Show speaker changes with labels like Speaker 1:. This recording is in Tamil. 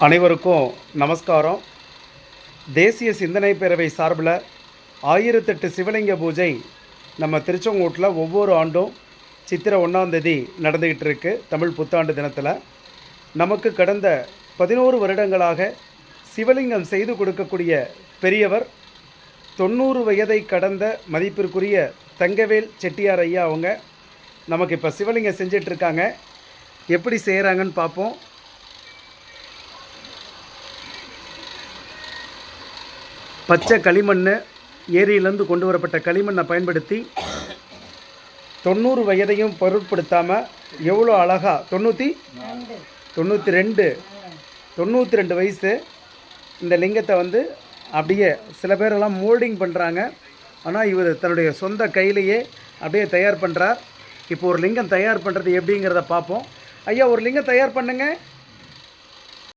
Speaker 1: அனைவருக்கும் நமஸ்காரம். தேசிய சிந்தனை பேரவை சார்பில் 1008 சிவலிங்க பூஜை நம்ம திருச்செங்கோட்டில் ஒவ்வொரு ஆண்டும் சித்திரை 1ஆம் தேதி நடந்துக்கிட்டு இருக்கு. தமிழ் புத்தாண்டு தினத்தில் நமக்கு கடந்த 11 வருடங்களாக சிவலிங்கம் செய்து கொடுக்கக்கூடிய பெரியவர் 90 வயதை கடந்த மதிப்பிற்குரிய தங்கவேல் செட்டியார் ஐயா அவங்க நமக்கு இப்போ சிவலிங்கம் செஞ்சிட்ருக்காங்க. எப்படி செய்கிறாங்கன்னு பார்ப்போம். பச்சை களிமண், ஏரியிலேருந்து கொண்டு வரப்பட்ட களிமண்ணை பயன்படுத்தி 90 வயதையும் பொருட்படுத்தாமல் எவ்வளோ அழகாக 92 வயசு இந்த லிங்கத்தை அப்படியே சில பேரெல்லாம் மோல்டிங் பண்ணுறாங்க. ஆனால் இவர் தன்னுடைய சொந்த கையிலேயே அப்படியே தயார் பண்ணுறார். இப்போ ஒரு லிங்கம் தயார் பண்ணுறது எப்படிங்கிறத பார்ப்போம். ஐயா, ஒரு லிங்கம் தயார் பண்ணுங்க.